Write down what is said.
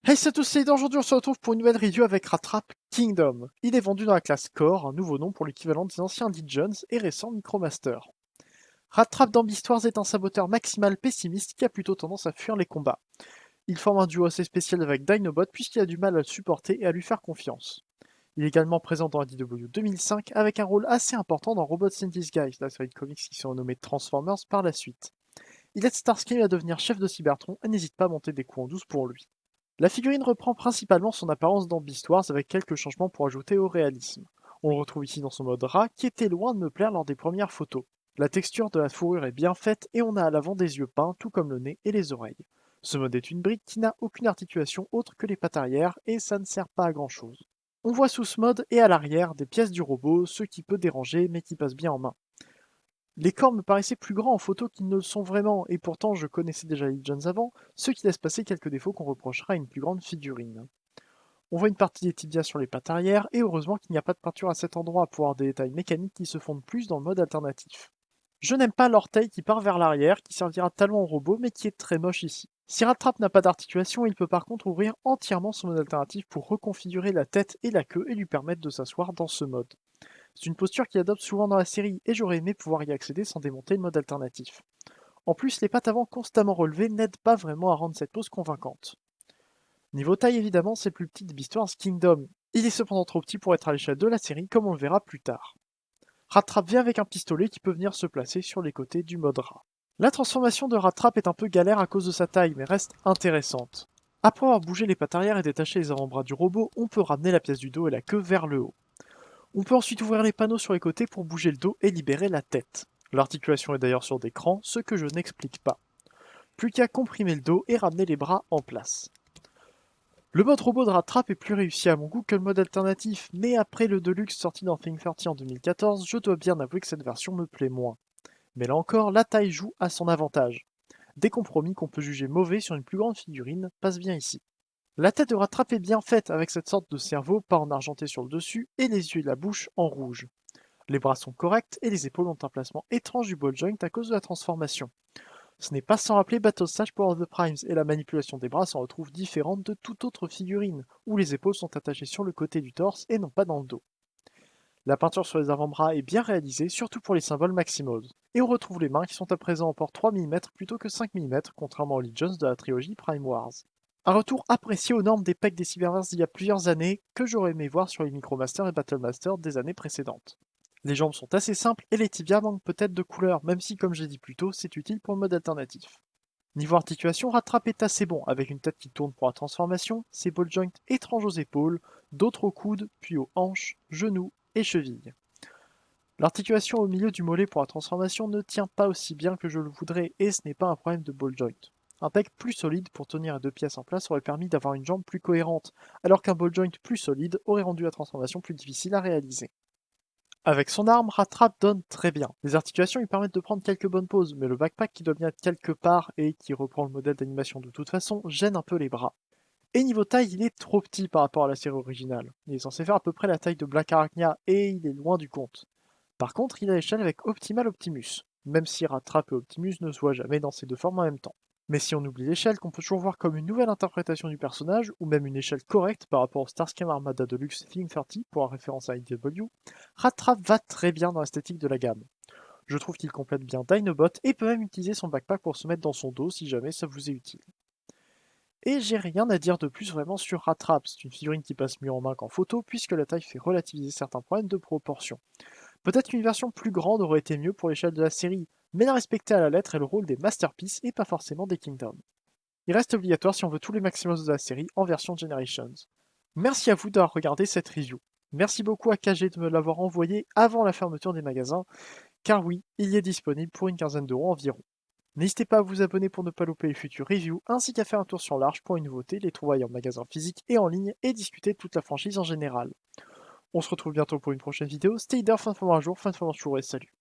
Hey c'est tous, c'est Aidan. Aujourd'hui on se retrouve pour une nouvelle review avec Rattrap Kingdom. Il est vendu dans la classe Core, un nouveau nom pour l'équivalent des anciens Legions et récents Micromaster. Rattrap dans Beastwars est un saboteur maximal pessimiste qui a plutôt tendance à fuir les combats. Il forme un duo assez spécial avec Dinobot puisqu'il a du mal à le supporter et à lui faire confiance. Il est également présent dans ADW 2005 avec un rôle assez important dans Robots in Disguise, la série de comics qui sont nommés Transformers par la suite. Il aide Starscream à devenir chef de Cybertron et n'hésite pas à monter des coups en douce pour lui. La figurine reprend principalement son apparence dans Beast Wars avec quelques changements pour ajouter au réalisme. On le retrouve ici dans son mode rat qui était loin de me plaire lors des premières photos. La texture de la fourrure est bien faite et on a à l'avant des yeux peints tout comme le nez et les oreilles. Ce mode est une brique qui n'a aucune articulation autre que les pattes arrière et ça ne sert pas à grand chose. On voit sous ce mode et à l'arrière des pièces du robot, ce qui peut déranger mais qui passe bien en main. Les corps me paraissaient plus grands en photo qu'ils ne le sont vraiment, et pourtant je connaissais déjà Legends avant, ce qui laisse passer quelques défauts qu'on reprochera à une plus grande figurine. On voit une partie des tibias sur les pattes arrière, et heureusement qu'il n'y a pas de peinture à cet endroit pour avoir des détails mécaniques qui se fondent plus dans le mode alternatif. Je n'aime pas l'orteil qui part vers l'arrière, qui servira de talon au robot, mais qui est très moche ici. Si Rattrap n'a pas d'articulation, il peut par contre ouvrir entièrement son mode alternatif pour reconfigurer la tête et la queue et lui permettre de s'asseoir dans ce mode. C'est une posture qu'il adopte souvent dans la série, et j'aurais aimé pouvoir y accéder sans démonter le mode alternatif. En plus, les pattes avant constamment relevées n'aident pas vraiment à rendre cette pose convaincante. Niveau taille, évidemment, c'est le plus petit de Beast Wars Kingdom. Il est cependant trop petit pour être à l'échelle de la série, comme on le verra plus tard. Rattrap vient avec un pistolet qui peut venir se placer sur les côtés du mode rat. La transformation de Rattrap est un peu galère à cause de sa taille, mais reste intéressante. Après avoir bougé les pattes arrière et détaché les avant-bras du robot, on peut ramener la pièce du dos et la queue vers le haut. On peut ensuite ouvrir les panneaux sur les côtés pour bouger le dos et libérer la tête. L'articulation est d'ailleurs sur d'écran, ce que je n'explique pas. Plus qu'à comprimer le dos et ramener les bras en place. Le mode robot de Rattrap est plus réussi à mon goût que le mode alternatif, mais après le Deluxe sorti dans Thing 30 en 2014, je dois bien avouer que cette version me plaît moins. Mais là encore, la taille joue à son avantage. Des compromis qu'on peut juger mauvais sur une plus grande figurine passent bien ici. La tête de Rattrap est bien faite avec cette sorte de cerveau pas en argenté sur le dessus et les yeux et la bouche en rouge. Les bras sont corrects et les épaules ont un placement étrange du ball joint à cause de la transformation. Ce n'est pas sans rappeler Battle Stage Power of the Primes et la manipulation des bras s'en retrouve différente de toute autre figurine, où les épaules sont attachées sur le côté du torse et non pas dans le dos. La peinture sur les avant-bras est bien réalisée, surtout pour les symboles Maximals. Et on retrouve les mains qui sont à présent en port 3 mm plutôt que 5 mm, contrairement aux Legions de la trilogie Prime Wars. Un retour apprécié aux normes des pecs des Cyberverse d'il y a plusieurs années, que j'aurais aimé voir sur les Micromasters et Battlemaster des années précédentes. Les jambes sont assez simples et les tibias manquent peut-être de couleur, même si, comme j'ai dit plus tôt, c'est utile pour le mode alternatif. Niveau articulation, Rattrap est assez bon, avec une tête qui tourne pour la transformation, ses ball joints étranges aux épaules, d'autres aux coudes, puis aux hanches, genoux et chevilles. L'articulation au milieu du mollet pour la transformation ne tient pas aussi bien que je le voudrais, et ce n'est pas un problème de ball joint. Un pec plus solide pour tenir les deux pièces en place aurait permis d'avoir une jambe plus cohérente, alors qu'un ball joint plus solide aurait rendu la transformation plus difficile à réaliser. Avec son arme, Rattrap donne très bien. Les articulations lui permettent de prendre quelques bonnes poses, mais le backpack qui doit bien être quelque part et qui reprend le modèle d'animation de toute façon gêne un peu les bras. Et niveau taille, il est trop petit par rapport à la série originale. Il est censé faire à peu près la taille de Black Arachnia et il est loin du compte. Par contre, il a l'échelle avec Optimal Optimus, même si Rattrap et Optimus ne se voient jamais dans ces deux formes en même temps. Mais si on oublie l'échelle, qu'on peut toujours voir comme une nouvelle interprétation du personnage, ou même une échelle correcte par rapport au Starscream Armada Deluxe Thing 30 pour la référence à IDW, Rattrap va très bien dans l'esthétique de la gamme. Je trouve qu'il complète bien Dinobot et peut même utiliser son backpack pour se mettre dans son dos si jamais ça vous est utile. Et j'ai rien à dire de plus vraiment sur Rattrap, c'est une figurine qui passe mieux en main qu'en photo puisque la taille fait relativiser certains problèmes de proportion. Peut-être qu'une version plus grande aurait été mieux pour l'échelle de la série, mais la respecter à la lettre est le rôle des Masterpieces et pas forcément des Kingdoms. Il reste obligatoire si on veut tous les Maximals de la série en version Generations. Merci à vous d'avoir regardé cette review. Merci beaucoup à KG de me l'avoir envoyé avant la fermeture des magasins, car oui, il y est disponible pour une quinzaine d'euros environ. N'hésitez pas à vous abonner pour ne pas louper les futures reviews, ainsi qu'à faire un tour sur l'Arche pour une nouveauté, les trouvailles en magasin physique et en ligne, et discuter de toute la franchise en général. On se retrouve bientôt pour une prochaine vidéo. Stay there, fin de un jour, fin de un jour et salut.